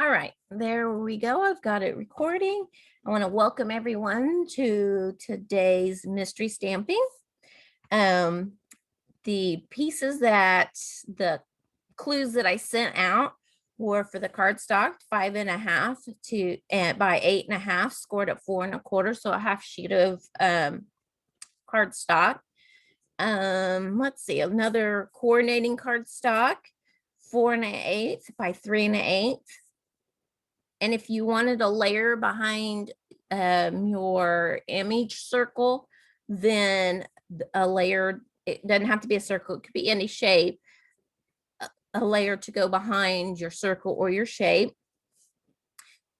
All right, there we go. I've got it recording. I want to welcome everyone to today's mystery stamping. The pieces the clues that I sent out were for the cardstock 5.5 to by 8.5, scored at 4.25, so a half sheet of cardstock. Let's see, another coordinating cardstock 4.125 by 3.125. And if you wanted a layer behind your image circle, then a layer, it doesn't have to be a circle, it could be any shape, a layer to go behind your circle or your shape.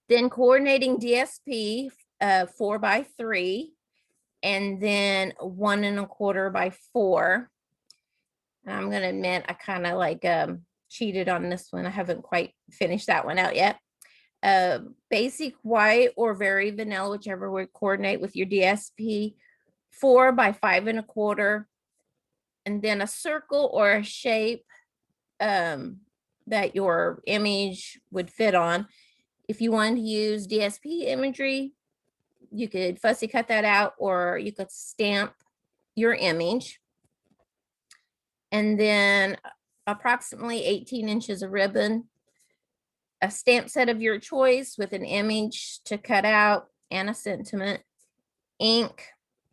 Then coordinating DSP 4 by 3, and then 1.25 by 4. And I'm gonna admit I kind of like cheated on this one. I haven't quite finished that one out yet. Basic white or very vanilla, whichever would coordinate with your DSP, 4 by 5.25, and then a circle or a shape that your image would fit on. If you want to use DSP imagery, you could fussy cut that out, or you could stamp your image. And then approximately 18 inches of ribbon, a stamp set of your choice with an image to cut out and a sentiment, ink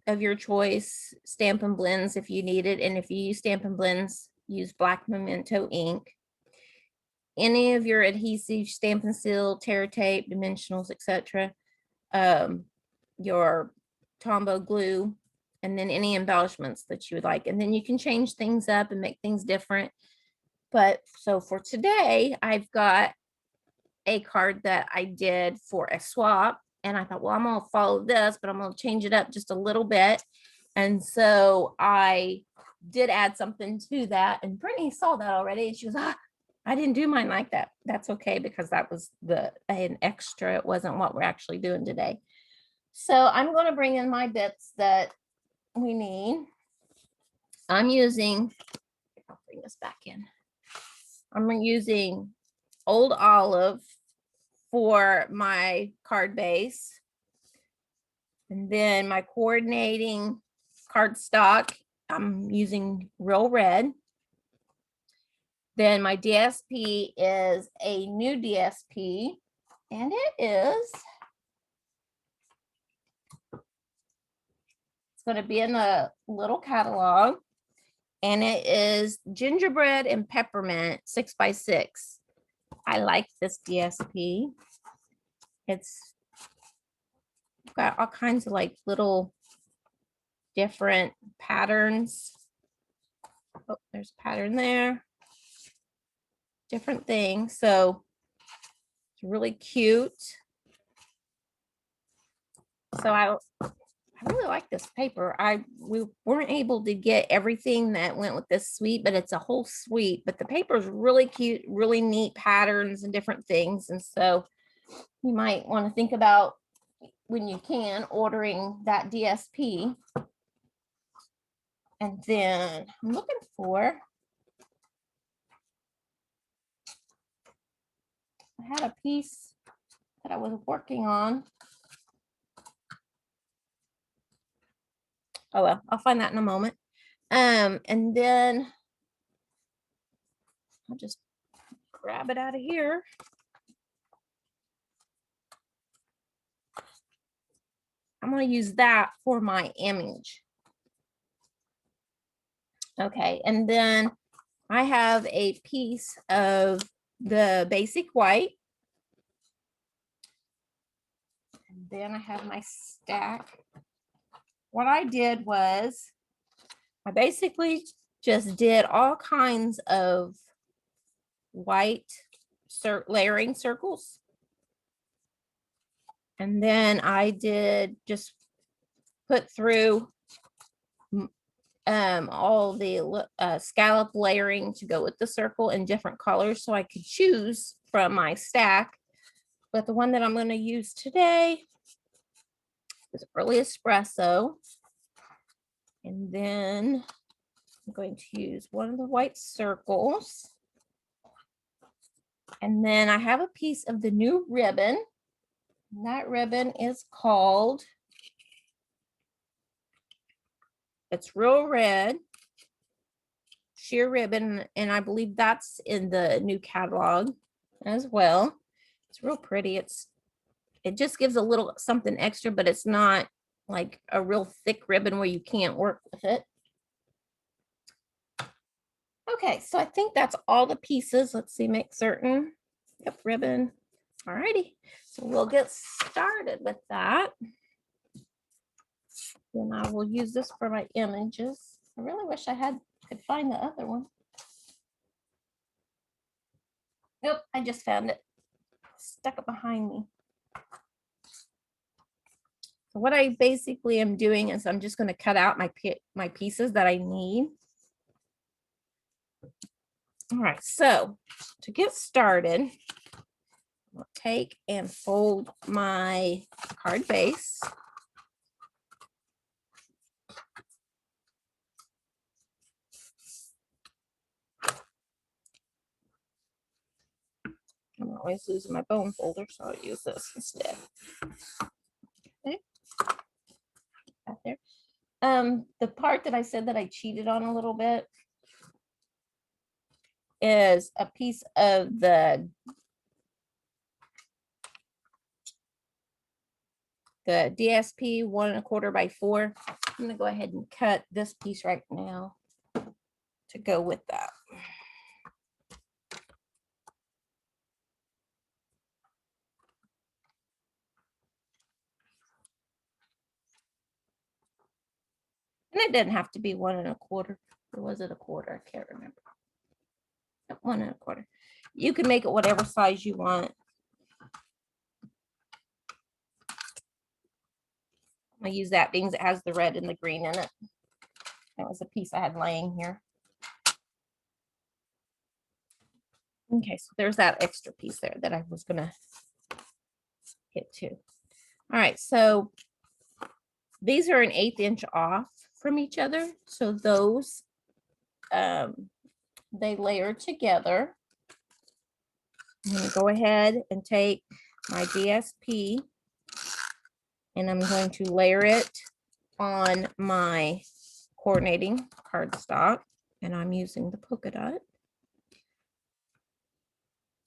of your choice, Stampin' Blends if you need it, and if you use Stampin' Blends, use black memento ink, any of your adhesive, Stampin' Seal, tear tape, dimensionals, etc., your Tombow glue, and then any embellishments that you would like. And then you can change things up and make things different. But so for today, I've got a card that I did for a swap, and I thought, well, I'm gonna follow this, but I'm gonna change it up just a little bit. And so I did add something to that, and Brittany saw that already, and she was, I didn't do mine like that. That's okay, because that was an extra. It wasn't what we're actually doing today. So I'm going to bring in my bits that we need. I'm using, I'll bring this back in. I'm using Old Olive for my card base. And then my coordinating cardstock, I'm using Real Red. Then my DSP is a new DSP, and it is, it's going to be in the little catalog, and it is Gingerbread and Peppermint 6x6. I like this DSP. It's got all kinds of like little different patterns. Oh, there's a pattern there. Different things. So it's really cute. So I really like this paper. We weren't able to get everything that went with this suite, but it's a whole suite. But the paper is really cute, really neat patterns and different things. And so you might want to think about, when you can, ordering that DSP. And then I'm looking for, I had a piece that I was working on. Oh well, I'll find that in a moment. And then I'll just grab it out of here. I'm going to use that for my image. Okay, and then I have a piece of the basic white. And then I have my stack. What I did was I basically just did all kinds of white layering circles. And then I did just put through all the scallop layering to go with the circle in different colors, so I could choose from my stack. But the one that I'm going to use today is Early Espresso. And then I'm going to use one of the white circles. And then I have a piece of the new ribbon. And that ribbon is called, it's real red, sheer ribbon. And I believe that's in the new catalog as well. It's real pretty. It just gives a little something extra, but it's not like a real thick ribbon where you can't work with it. Okay, so I think that's all the pieces. Let's see, make certain. Yep, ribbon. All righty, so we'll get started with that. Then I will use this for my images. I really wish I could find the other one. Nope, I just found it. Stuck it behind me. So what I basically am doing is I'm just going to cut out my pieces that I need. All right, so to get started, I'll take and fold my card base. I'm always losing my bone folder, so I'll use this instead. Okay. Got there. The part that I said that I cheated on a little bit is a piece of the DSP 1 1/4 by 4. I'm gonna go ahead and cut this piece right now to go with that. And it didn't have to be 1 1/4. Or was it 1/4? I can't remember. 1 1/4. You can make it whatever size you want. I'm gonna use that being it has the red and the green in it. That was a piece I had laying here. Okay, so there's that extra piece there that I was gonna get to. All right, so these are an 1/8 inch off from each other. So those, they layer together. I'm gonna go ahead and take my DSP and I'm going to layer it on my coordinating cardstock, and I'm using the polka dot.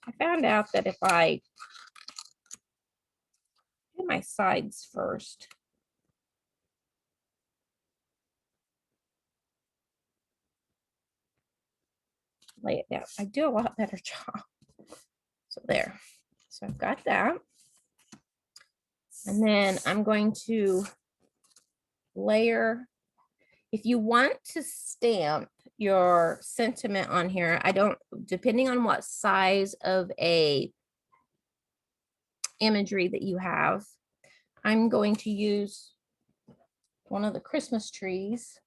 I found out that if I do my sides first, lay it down, I do a lot better job. So there. So I've got that. And then I'm going to layer. If you want to stamp your sentiment on here, depending on what size of a imagery that you have, I'm going to use one of the Christmas trees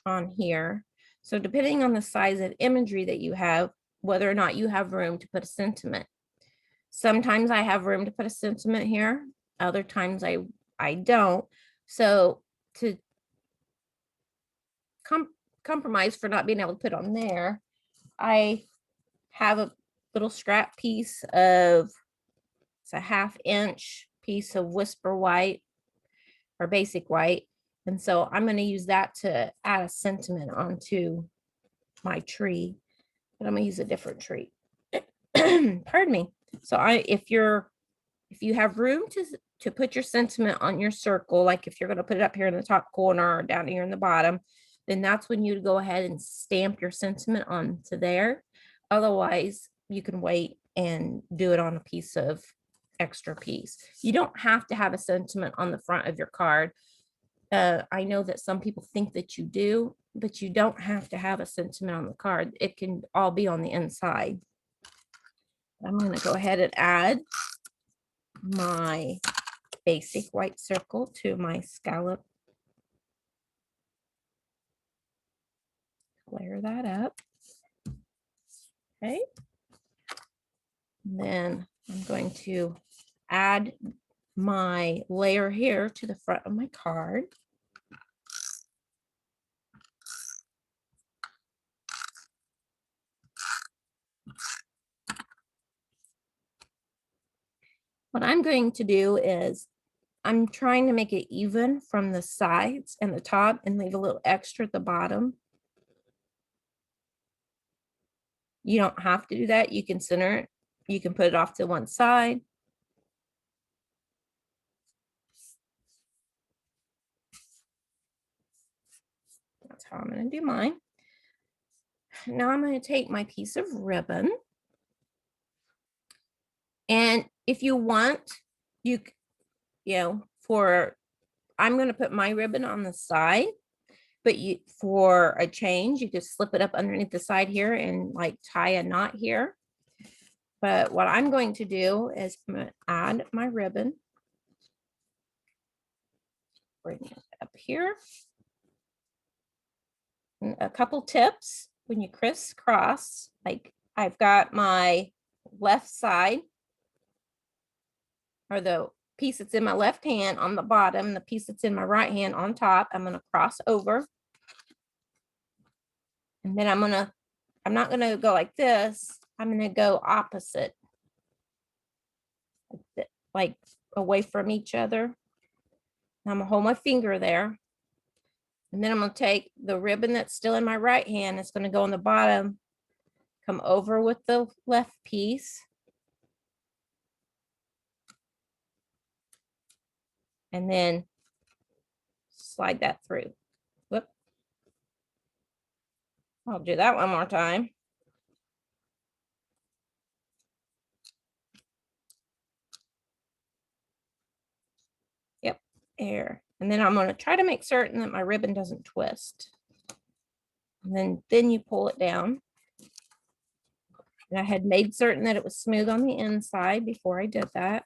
on here. So depending on the size of imagery that you have, whether or not you have room to put a sentiment. Sometimes I have room to put a sentiment here. Other times I don't. So to compromise for not being able to put on there, I have a little scrap piece of, it's a 1/2 inch piece of whisper white or basic white. And so I'm going to use that to add a sentiment onto my tree, but I'm going to use a different tree. Pardon me. So if you have room to put your sentiment on your circle, like if you're going to put it up here in the top corner or down here in the bottom, then that's when you go ahead and stamp your sentiment onto there. Otherwise, you can wait and do it on a piece of extra piece. You don't have to have a sentiment on the front of your card. I know that some people think that you do, but you don't have to have a sentiment on the card. It can all be on the inside. I'm going to go ahead and add my basic white circle to my scallop. Layer that up. Okay. And then I'm going to add my layer here to the front of my card. What I'm going to do is I'm trying to make it even from the sides and the top and leave a little extra at the bottom. You don't have to do that. You can center it. You can put it off to one side. That's how I'm going to do mine. Now I'm going to take my piece of ribbon. And if you want, you know, I'm going to put my ribbon on the side, but for a change, you just slip it up underneath the side here and like tie a knot here. But what I'm going to do is I'm going to add my ribbon. Bring it up here. And a couple tips when you crisscross, like I've got my left side, or the piece that's in my left hand on the bottom, the piece that's in my right hand on top. I'm going to cross over. And then I'm not going to go like this. I'm going to go opposite, like away from each other. I'm going to hold my finger there. And then I'm going to take the ribbon that's still in my right hand. It's going to go on the bottom, come over with the left piece. And then slide that through. Whoop. I'll do that one more time. Yep, there. And then I'm going to try to make certain that my ribbon doesn't twist. And then you pull it down. And I had made certain that it was smooth on the inside before I did that.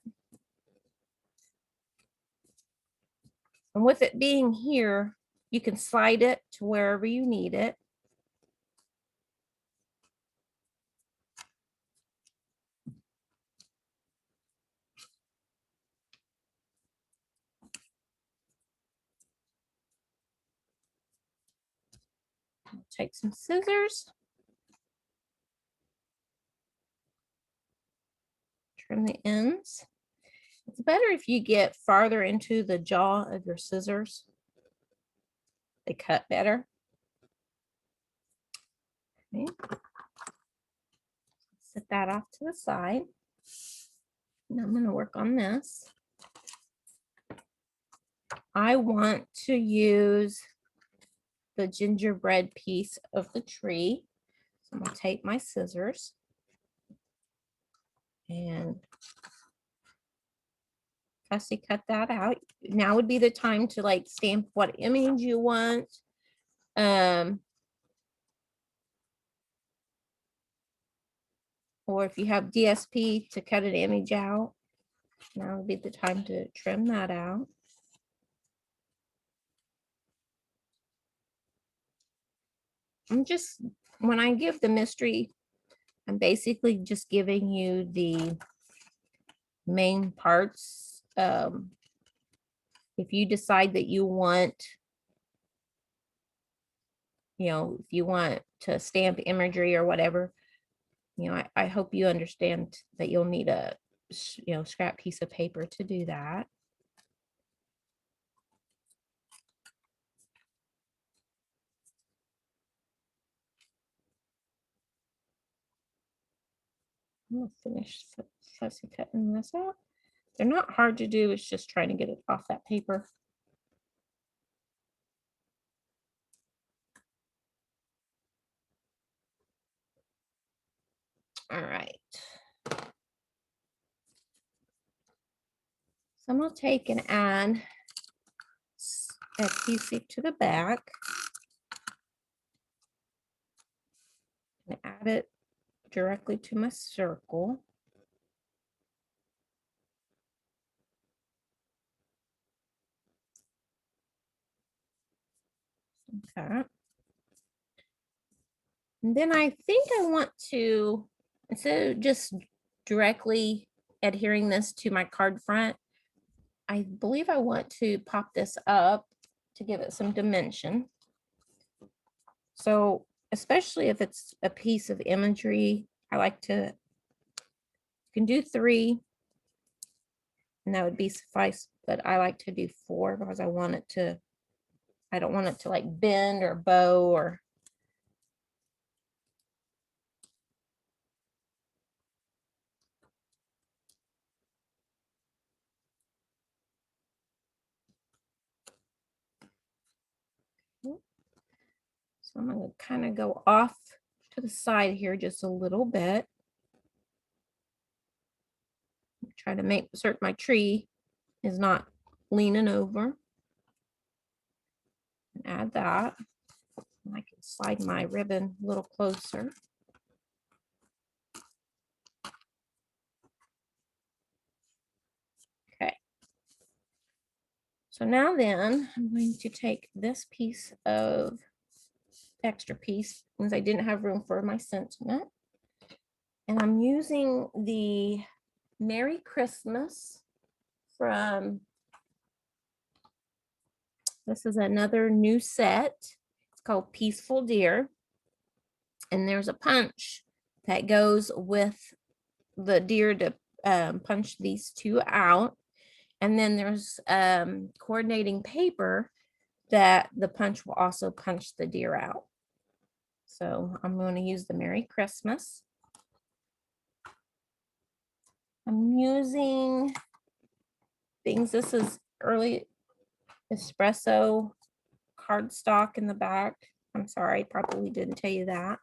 And with it being here, you can slide it to wherever you need it. I'll take some scissors. Trim the ends. It's better if you get farther into the jaw of your scissors. They cut better. Okay. Set that off to the side. Now I'm going to work on this. I want to use the gingerbread piece of the tree. So I'm going to take my scissors and fussy cut that out. Now would be the time to like stamp what image you want. Or if you have DSP to cut an image out, now would be the time to trim that out. When I give the mystery, I'm basically just giving you the main parts. If you decide that you want, if you want to stamp imagery or whatever, I hope you understand that you'll need a, scrap piece of paper to do that. I'm gonna finish fussy cutting this out. They're not hard to do. It's just trying to get it off that paper. All right. So I'm gonna take and add adhesive to the back and add it directly to my circle. Okay. And then I think I want to, instead of just directly adhering this to my card front, I believe I want to pop this up to give it some dimension. So especially if it's a piece of imagery, I like to, you can do 3. and that would be suffice, but I like to do 4 because I don't want it to like bend or bow or. So I'm going to kind of go off to the side here just a little bit. Try to make certain my tree is not leaning over. And add that. And I can slide my ribbon a little closer. Okay. So now then, I'm going to take this piece of extra piece because I didn't have room for my sentiment. And I'm using the Merry Christmas from, this is another new set. It's called Peaceful Deer. And there's a punch that goes with the deer to punch these two out. And then there's coordinating paper that the punch will also punch the deer out. So I'm going to use the Merry Christmas. I'm using things. This is early espresso cardstock in the back. I'm sorry, I probably didn't tell you that.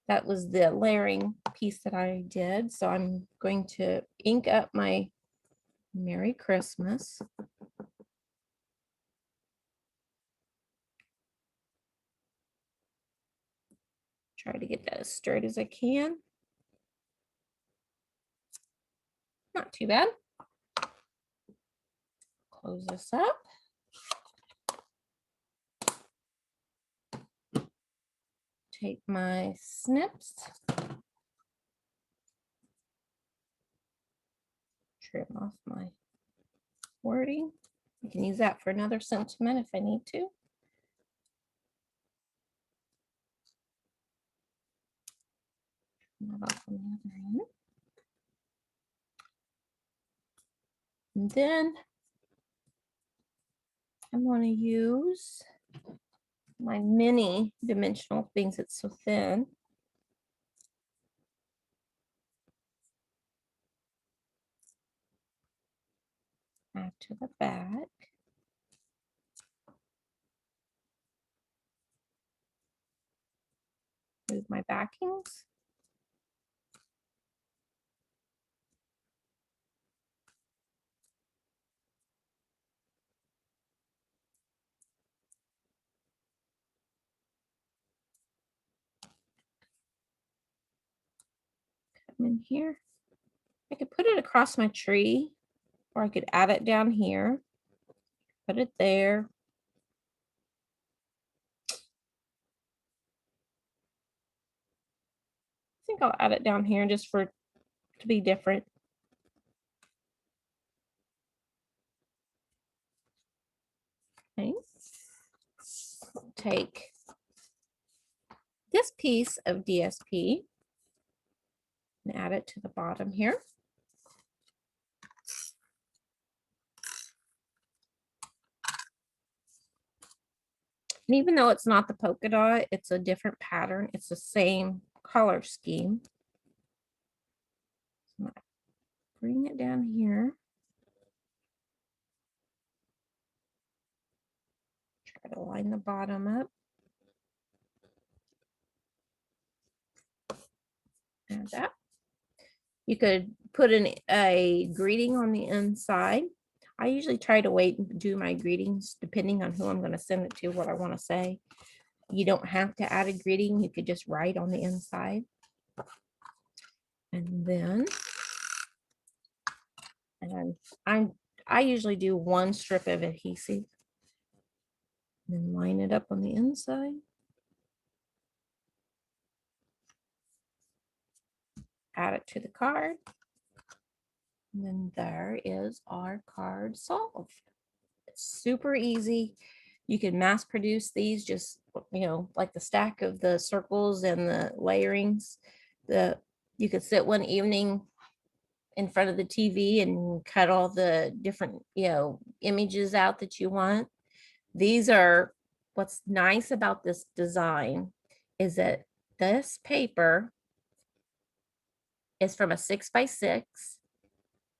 That was the layering piece that I did. So I'm going to ink up my Merry Christmas. Try to get that as straight as I can. Not too bad. Close this up. Take my snips. Trim off my wording. I can use that for another sentiment if I need to. That off on the other end. And then I'm going to use my mini dimensional things. It's so thin. Add to the back. Move my backings. Come in here. I could put it across my tree, or I could add it down here. Put it there. I think I'll add it down here just for to be different. Okay. Take this piece of DSP and add it to the bottom here. And even though it's not the polka dot, it's a different pattern. It's the same color scheme. So bring it down here. Try to line the bottom up. Add that. You could put a greeting on the inside. I usually try to wait and do my greetings depending on who I'm going to send it to, what I want to say. You don't have to add a greeting. You could just write on the inside. And then I usually do one strip of adhesive. And then line it up on the inside. Add it to the card. And then there is our card solved. It's super easy. You can mass produce these, just, like the stack of the circles and the layerings. You could sit one evening in front of the TV and cut all the different, images out that you want. These are, what's nice about this design is that this paper is from a 6x6.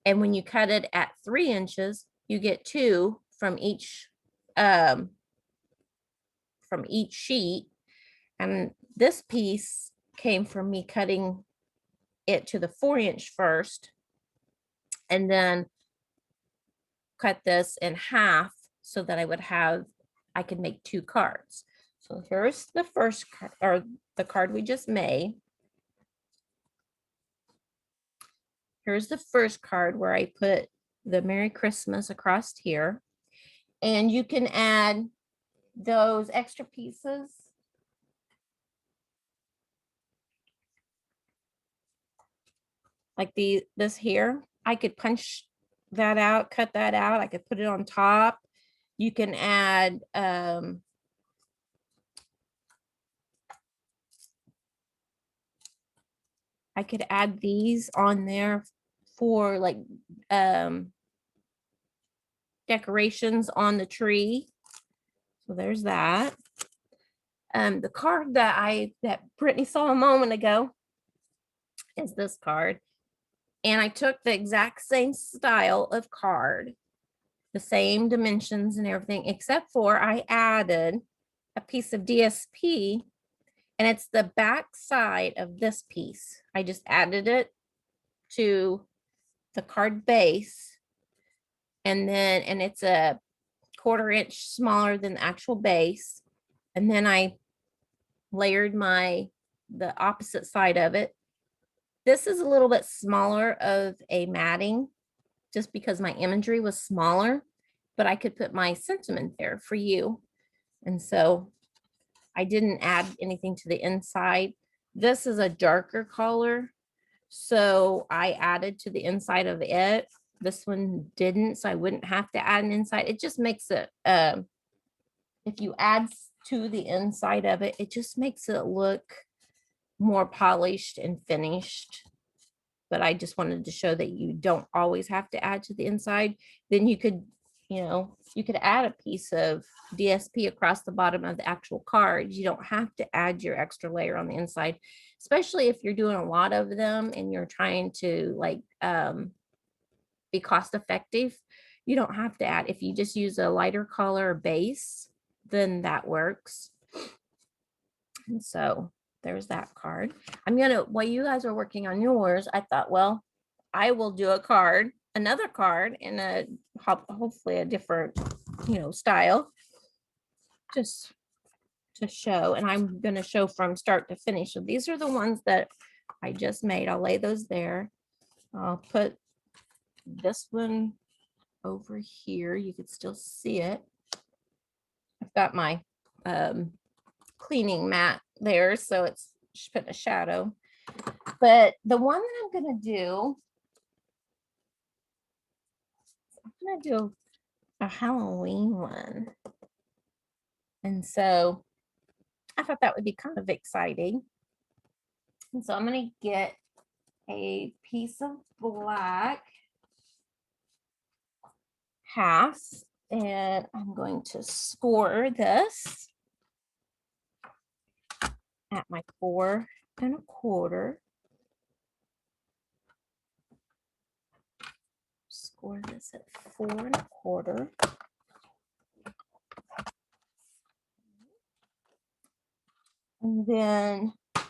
And when you cut it at 3 inches, you get 2 from each sheet. And this piece came from me cutting it to the 4-inch first, and then cut this in half so that I could make 2 cards. So here's the first card, or the card we just made. Here's the first card where I put the Merry Christmas across here. And you can add those extra pieces. Like this here. I could punch that out, cut that out. I could put it on top. You can add I could add these on there for like decorations on the tree. So there's that. The card that Brittany saw a moment ago is this card. And I took the exact same style of card, the same dimensions and everything, except for I added a piece of DSP, and it's the back side of this piece. I just added it to the card base, and it's a 1/4 inch smaller than the actual base. And then I layered the opposite side of it. This is a little bit smaller of a matting just because my imagery was smaller, but I could put my sentiment there for you. And so I didn't add anything to the inside. This is a darker color, so I added to the inside of it. This one didn't, so I wouldn't have to add an inside. It just makes it, if you add to the inside of it, it just makes it look more polished and finished. But I just wanted to show that you don't always have to add to the inside. Then you could, you could add a piece of DSP across the bottom of the actual card. You don't have to add your extra layer on the inside, especially if you're doing a lot of them and you're trying to be cost effective. You don't have to add. If you just use a lighter color base, then that works. And so there's that card. While you guys are working on yours, I thought, well, I will do another card in hopefully a different, style, just to show. And I'm going to show from start to finish. So these are the ones that I just made. I'll lay those there. I'll put this one over here. You can still see it. I've got my cleaning mat there, so it's just putting a shadow. But the one that I'm going to do a Halloween one. And so I thought that would be kind of exciting. And so I'm going to get a piece of black half, and I'm going to score this at my 4 1/4. Score this at 4 1/4. And then, let's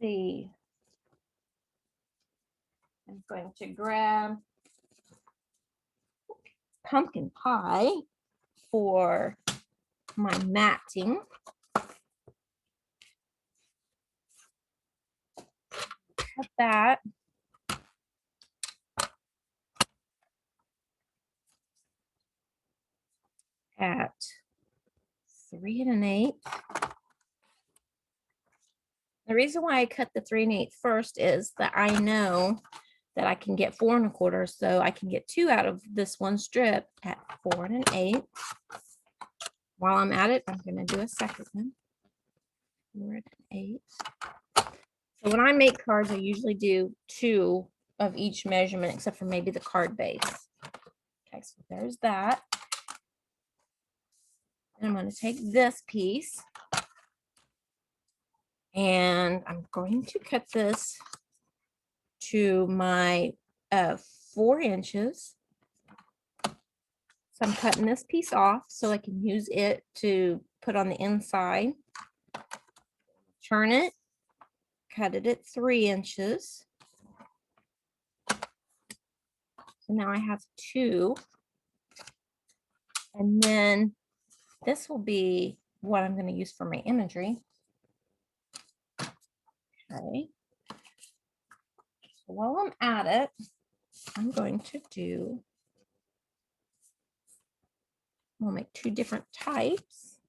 see, I'm going to grab pumpkin pie for my matting. Cut that. At 3 1/8. The reason why I cut the 3 1/8 first is that I know that I can get 4 1/4, so I can get 2 out of this one strip at 4 1/8. While I'm at it, I'm going to do a second one. 4 1/8. So when I make cards, I usually do 2 of each measurement, except for maybe the card base. Okay, so there's that. And I'm going to take this piece and I'm going to cut this to my 4 inches. So I'm cutting this piece off so I can use it to put on the inside. Turn it, cut it at 3 inches. So now I have 2. And then this will be what I'm going to use for my imagery. Okay. So while I'm at it, I'm going to do, we'll make 2 different types.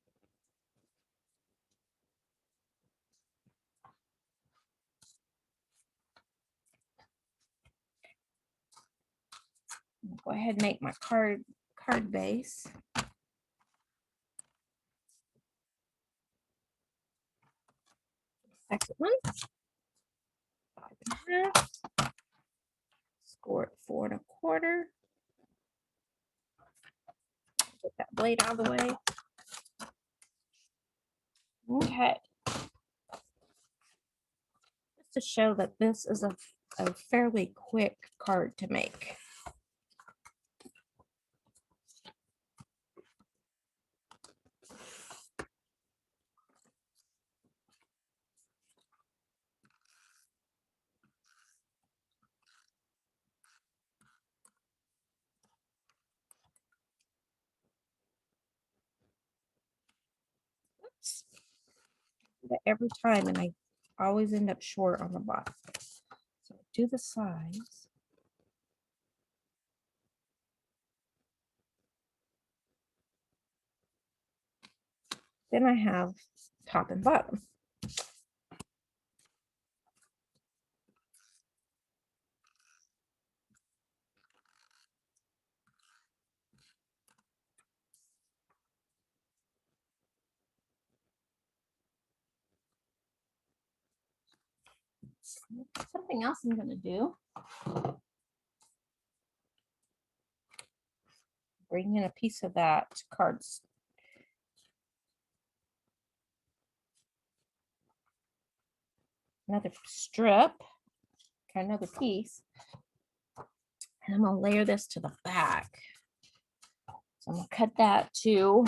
I'll go ahead and make my card base. Second one, 5.5. Score it 4 1/4. Get that blade out of the way. Okay. Just to show that this is a fairly quick card to make. Oops. Do that every time, and I always end up short on the bottom. So do the sides. Then I have top and bottom. Something else I'm going to do. Bring in a piece of that cards. Another strip. Okay, another piece. And I'm going to layer this to the back. So I'm going to cut that to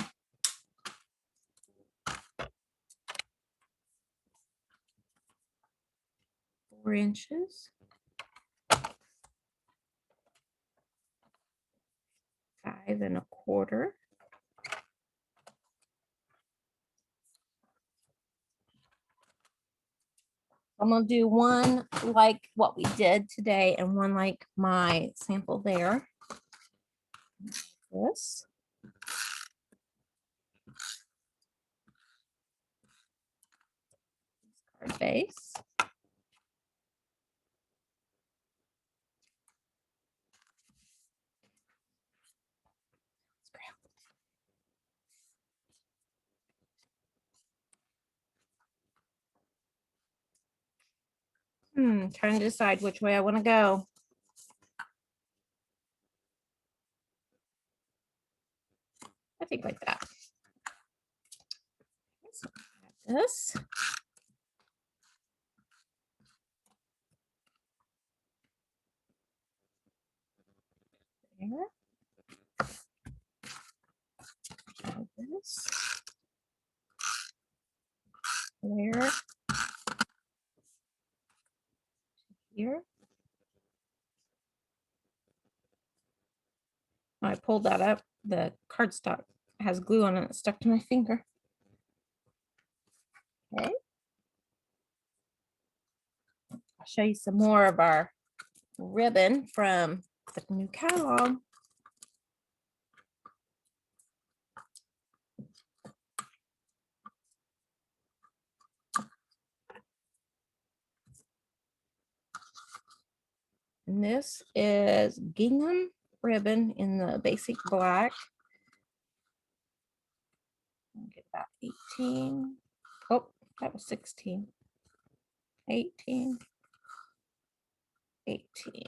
4 inches. 5 1/4. I'm going to do one like what we did today and one like my sample there. This. Card base. Trying to decide which way I want to go. I think like that. So this. There. This. There. Here. I pulled that up. The cardstock has glue on it. It's stuck to my finger. Okay. I'll show you some more of our ribbon from the new catalog. And this is gingham ribbon in the basic black. I'll get that 18. Oh, that was 16. 18, 18.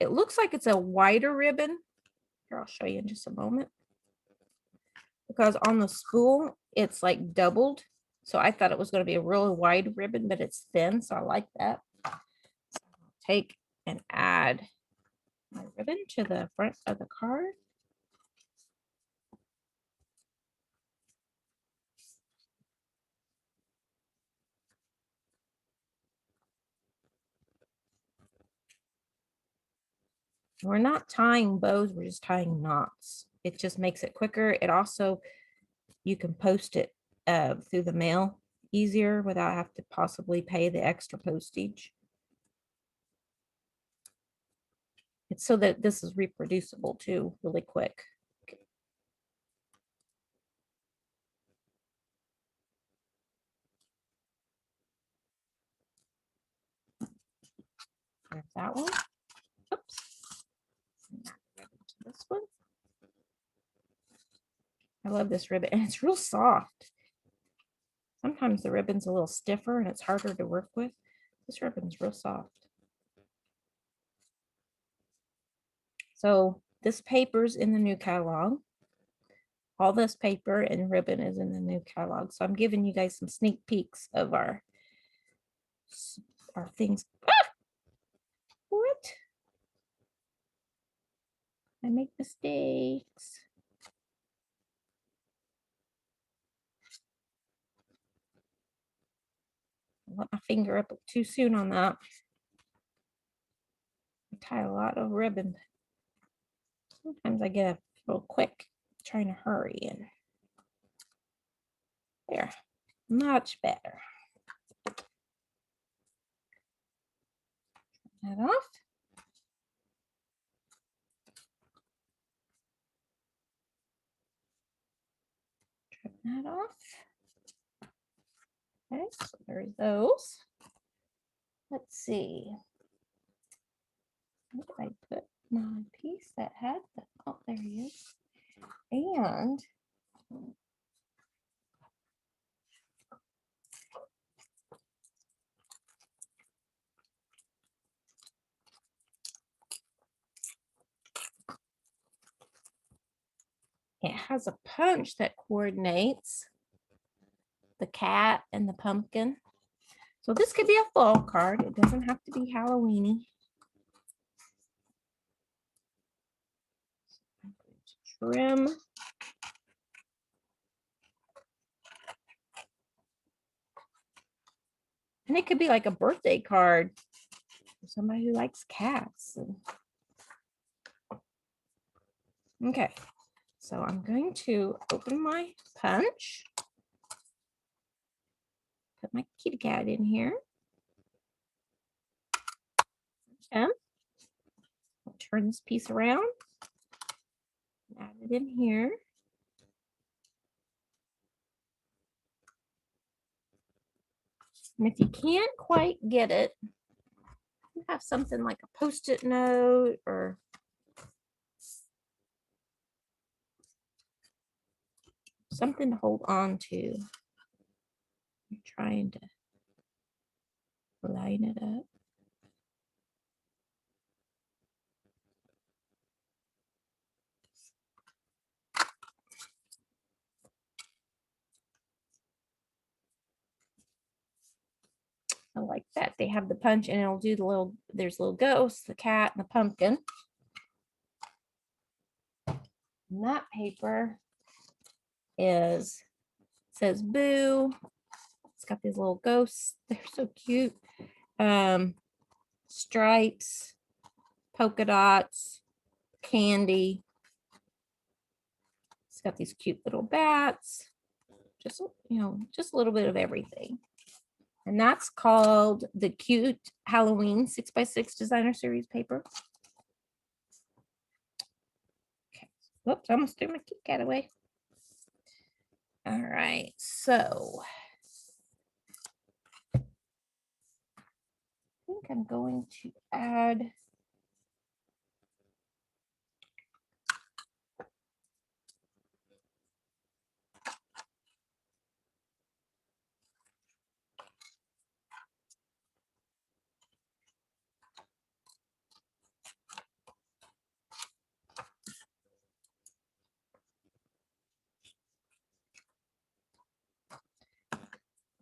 It looks like it's a wider ribbon. Here, I'll show you in just a moment. Because on the spool, it's like doubled. So I thought it was going to be a really wide ribbon, but it's thin. So I like that. So I'll take and add my ribbon to the front of the card. We're not tying bows, we're just tying knots. It just makes it quicker. It also, you can post it through the mail easier without having to possibly pay the extra postage. It's so that this is reproducible too, really quick. There's that one. Oops. This one. I love this ribbon, and it's real soft. Sometimes the ribbon's a little stiffer and it's harder to work with. This ribbon's real soft. So this paper's in the new catalog. All this paper and ribbon is in the new catalog. So I'm giving you guys some sneak peeks of our things. Ah! What? I make mistakes. I let my finger up too soon on that. I tie a lot of ribbon. Sometimes I get a little quick trying to hurry, and there, much better. That off. Trim that off. Okay, so there's those. Let's see. Where did I put my piece that had the, oh, there he is. And it has a punch that coordinates the cat and the pumpkin. So this could be a fall card. It doesn't have to be Halloweeny. I'm going to trim. And it could be like a birthday card for somebody who likes cats. Okay, so I'm going to open my punch. Put my kitty cat in here. Okay. I'll turn this piece around. Add it in here. And if you can't quite get it, you have something like a Post-it note or something to hold on to. I'm trying to line it up. I like that. They have the punch and it'll do the little, there's little ghosts, the cat and the pumpkin. And that paper is, says boo. It's got these little ghosts. They're so cute. Stripes, polka dots, candy. It's got these cute little bats. Just, you know, just a little bit of everything. And that's called the Cute Halloween 6x6 Designer Series paper. Okay. Whoops, I almost threw my Kit Kat away. All right, so I think I'm going to add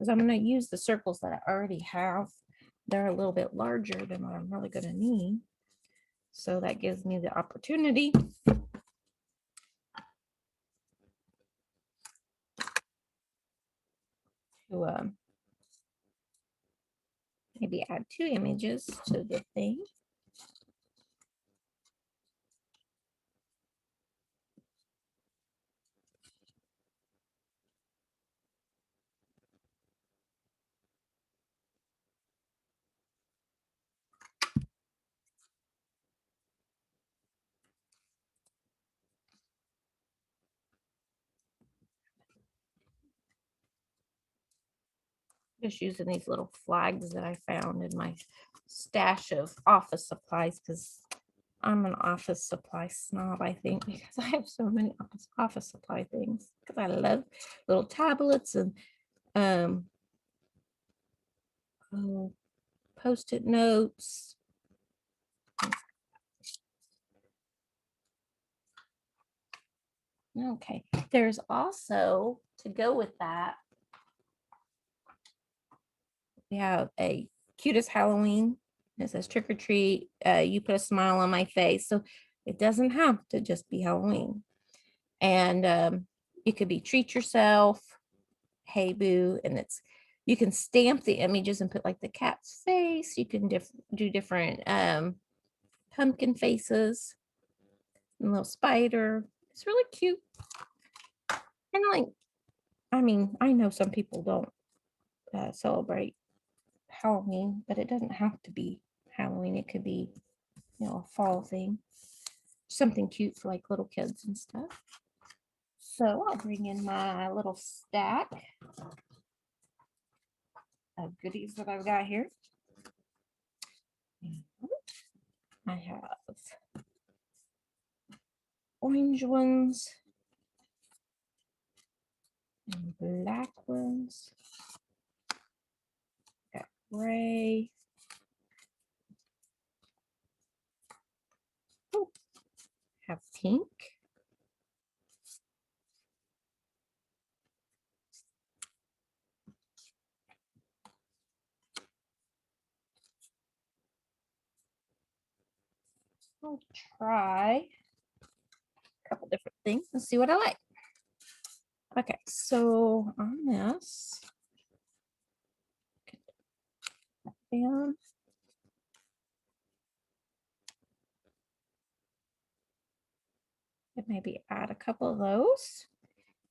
because I'm going to use the circles that I already have. They're a little bit larger than what I'm really going to need. So that gives me the opportunity to maybe add 2 images to the thing. Just using these little flags that I found in my stash of office supplies, because I'm an office supply snob, I think, because I have so many office supply things, because I love little tablets and oh, post-it notes. Okay, there's also, to go with that, we have a cutest Halloween. It says trick or treat. You put a smile on my face. So it doesn't have to just be Halloween. And it could be treat yourself, hey boo, and you can stamp the images and put like the cat's face. You can do different pumpkin faces, and little spider. It's really cute. And like, I mean, I know some people don't celebrate Halloween, but it doesn't have to be Halloween. It could be, a fall thing, something cute for like little kids and stuff. So I'll bring in my little stack of goodies that I've got here. I have orange ones and black ones. Got gray. Ooh, have pink. I'll try a couple different things and see what I like. Okay, so on this, and maybe add a couple of those.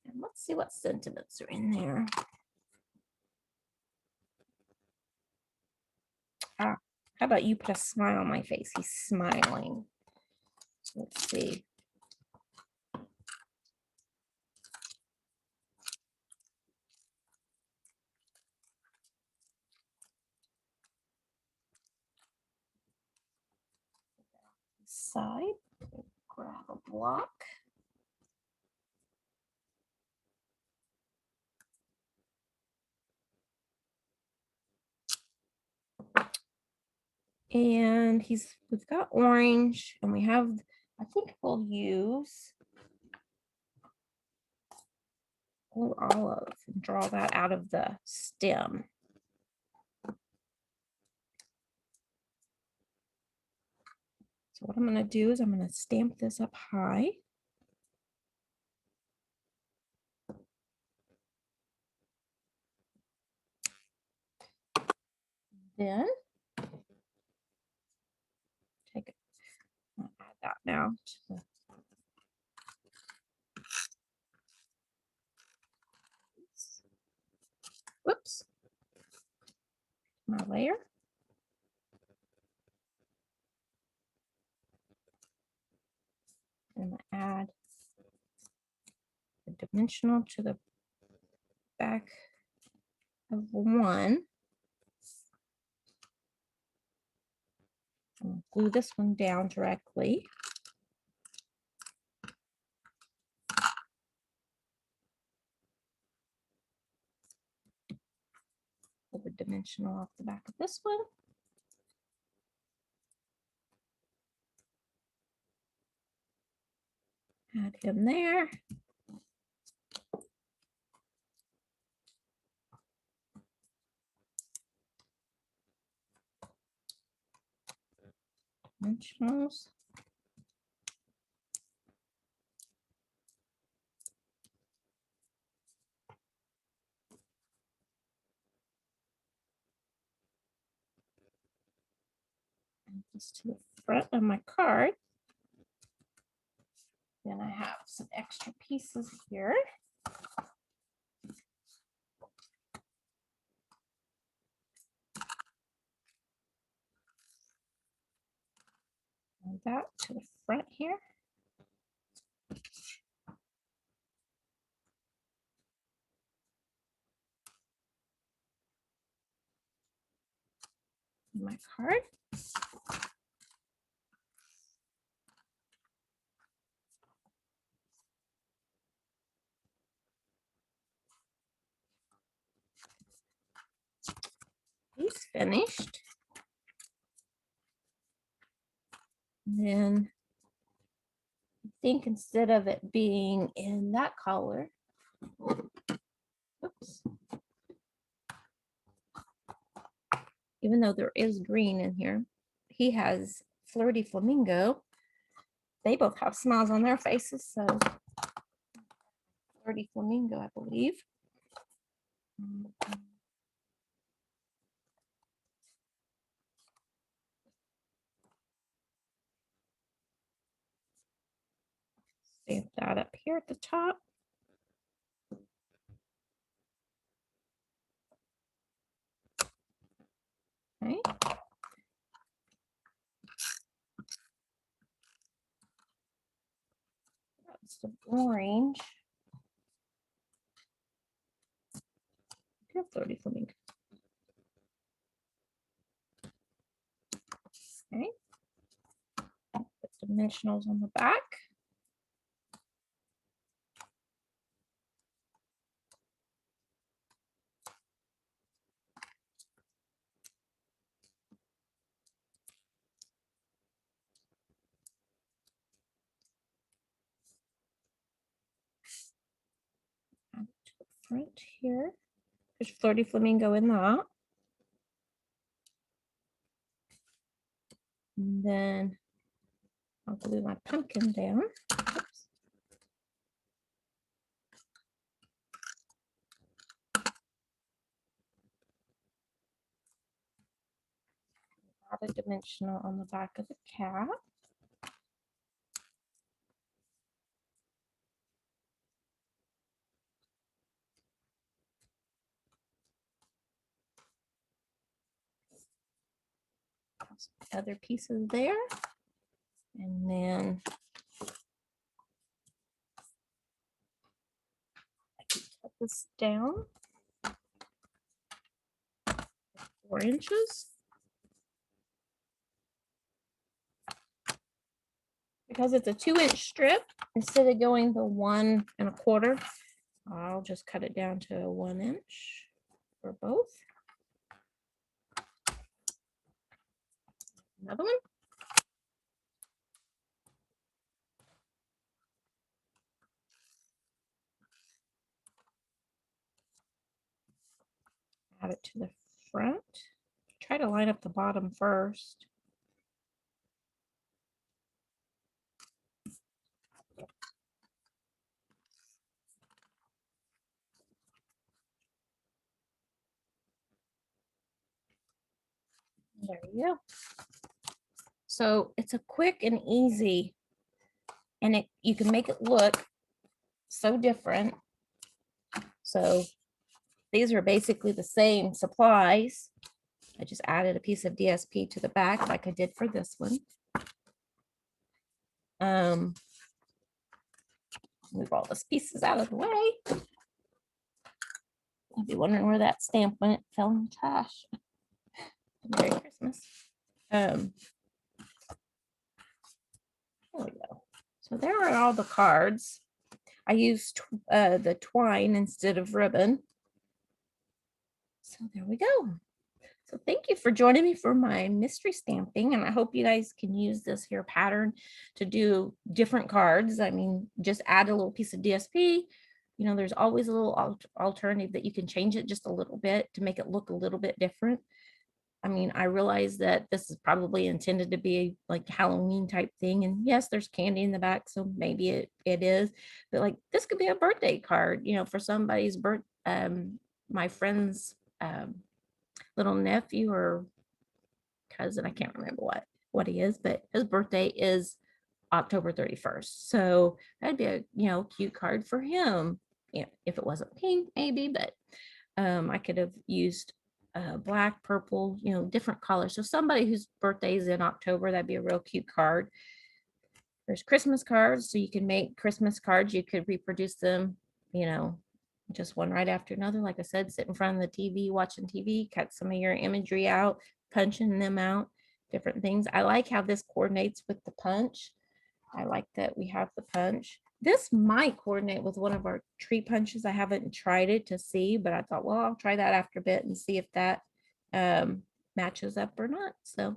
And let's see what sentiments are in there. How about you put a smile on my face? He's smiling. Let's see. Side, grab a block. And we've got orange, and we have, I think we'll use a little olive and draw that out of the stem. So what I'm going to do is I'm going to stamp this up high. Then take it, I'll add that now to the whoops, my layer. And add the dimensional to the back of one. I'm going to glue this one down directly. Pull the dimensional off the back of this one. Add him there. dimensionals. And this to the front of my card. Then I have some extra pieces here. And that to the front here. My card. He's finished. And then I think instead of it being in that color, oops, even though there is green in here, he has Flirty Flamingo. They both have smiles on their faces, so Flirty Flamingo, I believe. Stamp that up here at the top. Okay. That's the orange. Flirty Flamingo. Okay. Put dimensionals on the back. Add to the front here. There's Flirty Flamingo in that. And then I'll glue my pumpkin down. Oops. Add a dimensional on the back of the cat. Other pieces there. And then I can cut this down 4 inches. Because it's a 2-inch strip, instead of going the 1 1/4, I'll just cut it down to 1 inch for both. Another one. Add it to the front. Try to line up the bottom first. There you go. So it's a quick and easy, and you can make it look so different. So these are basically the same supplies. I just added a piece of DSP to the back like I did for this one. Move all those pieces out of the way. I'll be wondering where that stamp went. It fell in the trash. Merry Christmas. There we go. So there are all the cards. I used the twine instead of ribbon. So there we go. So thank you for joining me for my mystery stamping, and I hope you guys can use this here pattern to do different cards. I mean, just add a little piece of DSP. You know, there's always a little alternative that you can change it just a little bit to make it look a little bit different. I mean, I realize that this is probably intended to be like Halloween type thing. And yes, there's candy in the back, so maybe it is. But like this could be a birthday card, for somebody's my friend's little nephew or cousin. I can't remember what he is, but his birthday is October 31st. So that'd be a cute card for him. If it wasn't pink, maybe, but I could have used black, purple, different colors. So somebody whose birthday is in October, that'd be a real cute card. There's Christmas cards, so you can make Christmas cards. You could reproduce them, just one right after another. Like I said, sit in front of the TV, watching TV, cut some of your imagery out, punching them out, different things. I like how this coordinates with the punch. I like that we have the punch. This might coordinate with one of our tree punches. I haven't tried it to see, but I thought, well, I'll try that after a bit and see if that matches up or not. So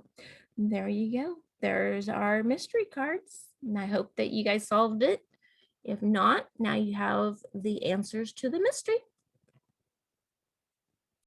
there you go. There's our mystery cards. And I hope that you guys solved it. If not, now you have the answers to the mystery.